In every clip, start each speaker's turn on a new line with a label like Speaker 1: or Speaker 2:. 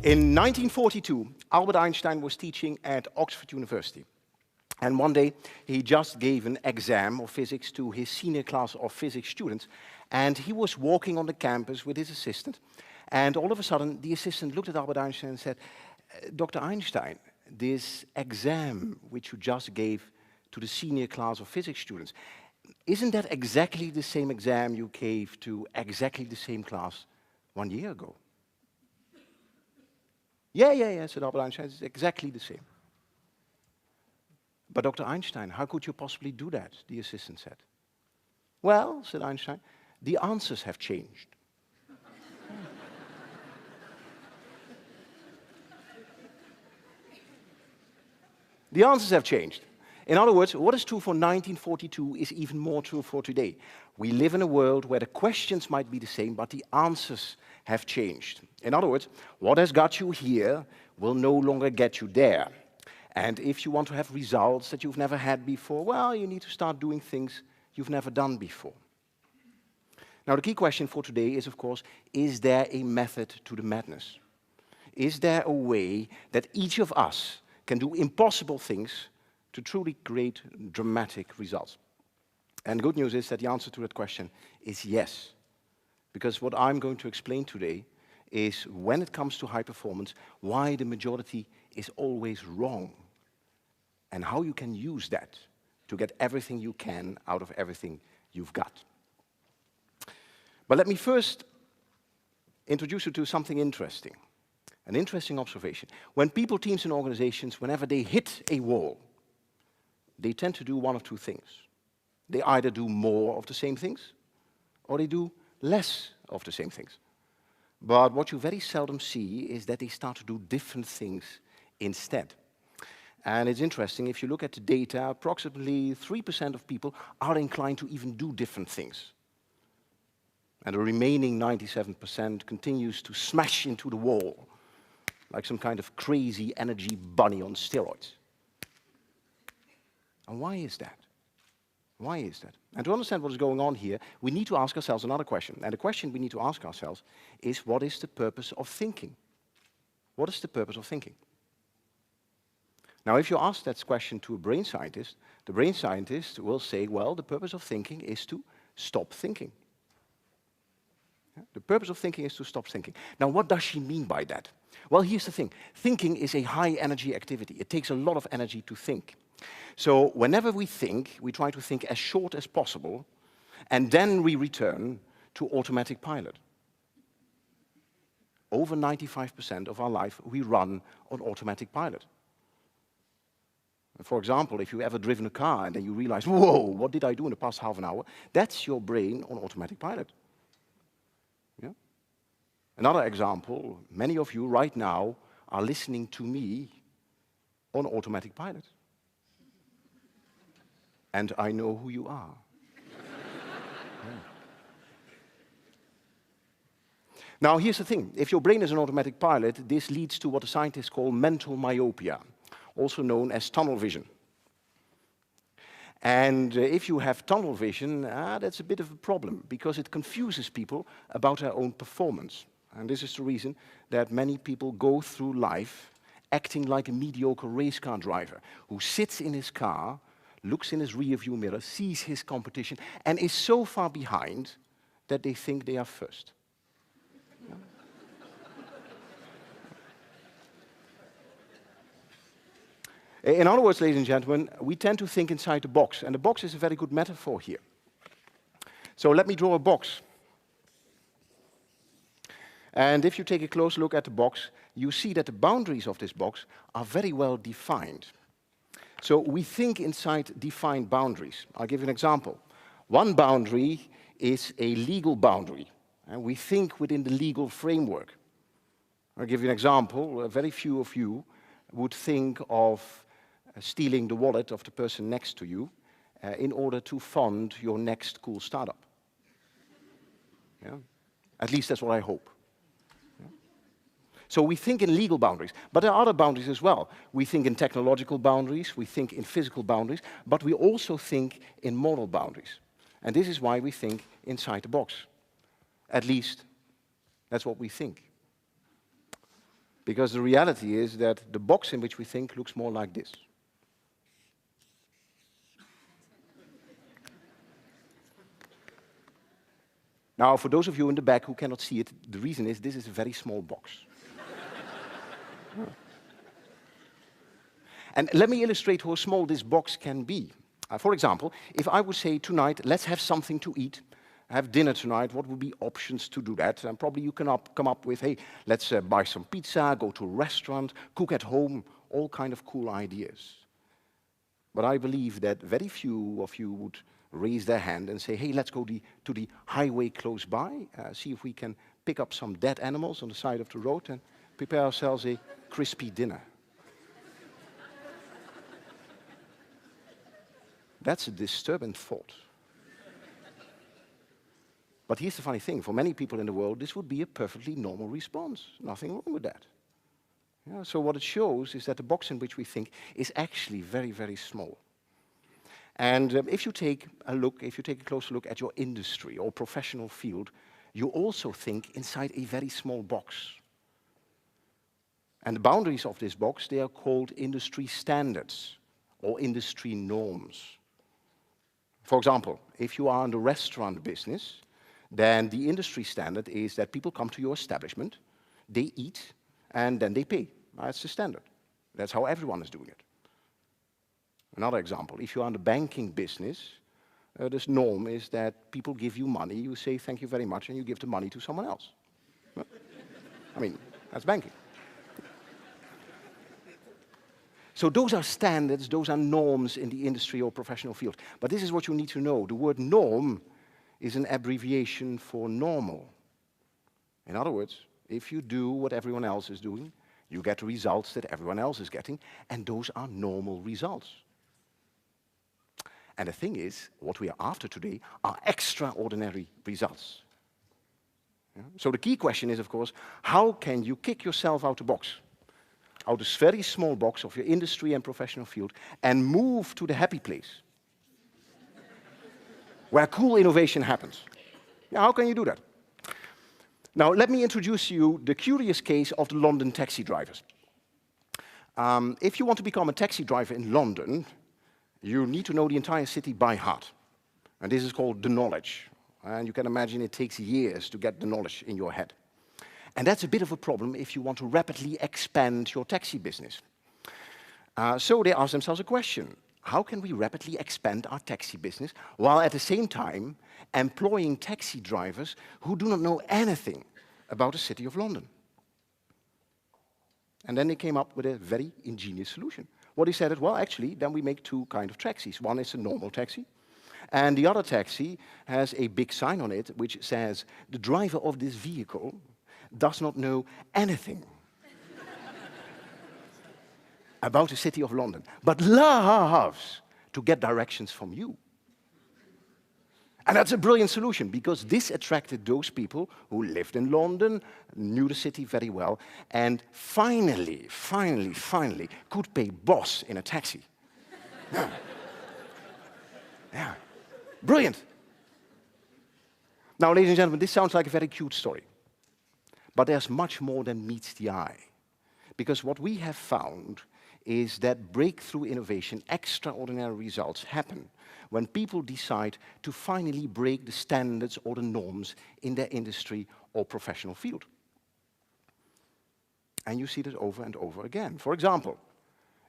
Speaker 1: In 1942, Albert Einstein was teaching at Oxford University. And one day, he just gave an exam of physics to his senior class of physics students. And he was walking on the campus with his assistant. And all of a sudden, the assistant looked at Albert Einstein and said, Dr. Einstein, this exam which you just gave to the senior class of physics students, isn't that exactly the same exam you gave to exactly the same class 1 year ago? Yeah, said Albert Einstein, it's exactly the same. But Dr. Einstein, how could you possibly do that? The assistant said. Well, said Einstein, the answers have changed. The answers have changed. In other words, what is true for 1942 is even more true for today. We live in a world where the questions might be the same, but the answers have changed. In other words, what has got you here will no longer get you there. And if you want to have results that you've never had before, well, you need to start doing things you've never done before. Now, the key question for today is, of course, is there a method to the madness? Is there a way that each of us can do impossible things to truly create dramatic results? And the good news is that the answer to that question is yes. Because what I'm going to explain today is, when it comes to high performance, why the majority is always wrong, and how you can use that to get everything you can out of everything you've got. But let me first introduce you to something interesting, an interesting observation. When people, teams, and organizations, whenever they hit a wall, they tend to do one of two things. They either do more of the same things, or they do less of the same things. But what you very seldom see is that they start to do different things instead. And it's interesting, if you look at the data, approximately 3% of people are inclined to even do different things. And the remaining 97% continues to smash into the wall, like some kind of crazy energy bunny on steroids. And why is that? Why is that? And to understand what is going on here, we need to ask ourselves another question. And the question we need to ask ourselves is, what is the purpose of thinking? What is the purpose of thinking? Now, if you ask that question to a brain scientist, the brain scientist will say, well, the purpose of thinking is to stop thinking. The purpose of thinking is to stop thinking. Now, what does she mean by that? Well, here's the thing. Thinking is a high-energy activity. It takes a lot of energy to think. So whenever we think, we try to think as short as possible, and then we return to automatic pilot. Over 95% of our life, we run on automatic pilot. For example, if you've ever driven a car and then you realize, whoa, what did I do in the past half an hour? That's your brain on automatic pilot. Yeah? Another example, many of you right now are listening to me on automatic pilot. And I know who you are. Yeah. Now, here's the thing. If your brain is an automatic pilot, this leads to what the scientists call mental myopia, also known as tunnel vision. And if you have tunnel vision, that's a bit of a problem, because it confuses people about their own performance. And this is the reason that many people go through life acting like a mediocre race car driver who sits in his car, looks in his rearview mirror, sees his competition, and is so far behind that they think they are first. In other words, ladies and gentlemen, we tend to think inside the box, and the box is a very good metaphor here. So let me draw a box. And if you take a close look at the box, you see that the boundaries of this box are very well defined. So we think inside defined boundaries. I'll give you an example. One boundary is a legal boundary, and we think within the legal framework. I'll give you an example. Very few of you would think of stealing the wallet of the person next to you in order to fund your next cool startup. Yeah? At least that's what I hope. Yeah? So we think in legal boundaries, but there are other boundaries as well. We think in technological boundaries, we think in physical boundaries, but we also think in moral boundaries. And this is why we think inside the box. At least, that's what we think. Because the reality is that the box in which we think looks more like this. Now, for those of you in the back who cannot see it, the reason is this is a very small box. And let me illustrate how small this box can be. For example, if I would say tonight, let's have something to eat, have dinner tonight, what would be options to do that? And probably you can come up with, hey, let's buy some pizza, go to a restaurant, cook at home, all kind of cool ideas. But I believe that very few of you would raise their hand and say, hey, let's go to the highway close by, see if we can pick up some dead animals on the side of the road and prepare ourselves a crispy dinner. That's a disturbing thought. But here's the funny thing. For many people in the world, this would be a perfectly normal response. Nothing wrong with that. Yeah, so what it shows is that the box in which we think is actually very, very small. And if you take a closer look at your industry or professional field, you also think inside a very small box. And the boundaries of this box, they are called industry standards or industry norms. For example, if you are in the restaurant business, then the industry standard is that people come to your establishment, they eat, and then they pay. That's the standard. That's how everyone is doing it. Another example, if you are in the banking business, this norm is that people give you money, you say thank you very much, and you give the money to someone else. I mean, that's banking. So those are standards, those are norms in the industry or professional field. But this is what you need to know. The word norm is an abbreviation for normal. In other words, if you do what everyone else is doing, you get the results that everyone else is getting, and those are normal results. And the thing is, what we are after today are extraordinary results. Yeah? So the key question is, of course, how can you kick yourself out of the box? Out of this very small box of your industry and professional field and move to the happy place where cool innovation happens. Now, how can you do that? Now, let me introduce you the curious case of the London taxi drivers. If you want to become a taxi driver in London, you need to know the entire city by heart. And this is called the knowledge. And you can imagine it takes years to get the knowledge in your head. And that's a bit of a problem if you want to rapidly expand your taxi business. So they ask themselves a question. How can we rapidly expand our taxi business while at the same time employing taxi drivers who do not know anything about the city of London? And then they came up with a very ingenious solution. What they said is, well, actually, then we make two kinds of taxis. One is a normal taxi, and the other taxi has a big sign on it which says, the driver of this vehicle does not know anything about the city of London, but loves to get directions from you. And that's a brilliant solution, because this attracted those people who lived in London, knew the city very well, and finally could pay boss in a taxi. Yeah. Yeah. Brilliant. Now, ladies and gentlemen, this sounds like a very cute story. But there's much more than meets the eye. Because what we have found is that breakthrough innovation, extraordinary results happen when people decide to finally break the standards or the norms in their industry or professional field. And you see that over and over again. For example,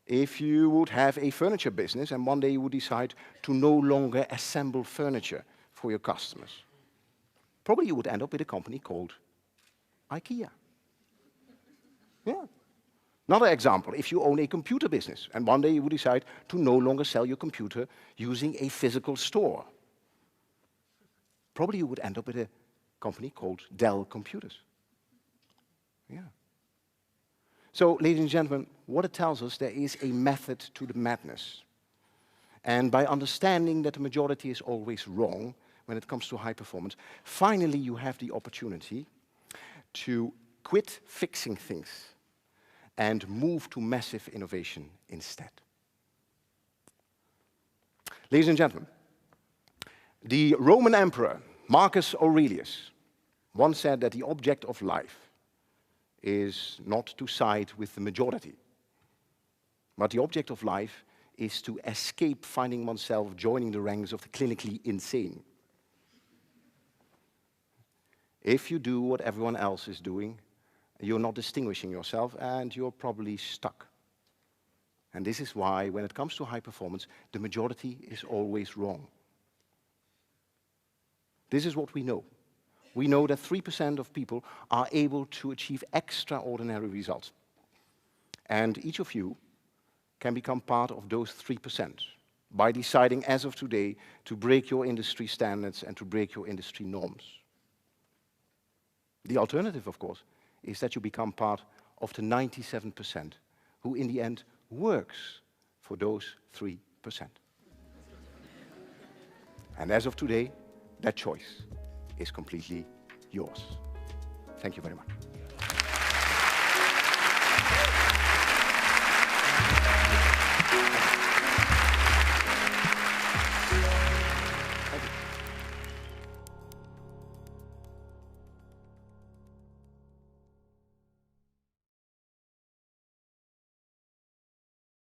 Speaker 1: if you would have a furniture business and one day you would decide to no longer assemble furniture for your customers, probably you would end up with a company called IKEA. Yeah. Another example, if you own a computer business and one day you would decide to no longer sell your computer using a physical store, probably you would end up with a company called Dell Computers. Yeah. So, ladies and gentlemen, what it tells us, there is a method to the madness. And by understanding that the majority is always wrong when it comes to high performance, finally you have the opportunity to quit fixing things and move to massive innovation instead. Ladies and gentlemen, the Roman Emperor Marcus Aurelius once said that the object of life is not to side with the majority. But the object of life is to escape finding oneself joining the ranks of the clinically insane. If you do what everyone else is doing, you're not distinguishing yourself and you're probably stuck. And this is why, when it comes to high performance, the majority is always wrong. This is what we know. We know that 3% of people are able to achieve extraordinary results. And each of you can become part of those 3% by deciding as of today to break your industry standards and to break your industry norms. The alternative, of course, is that you become part of the 97% who in the end works for those 3%. And as of today, that choice is completely yours. Thank you very much.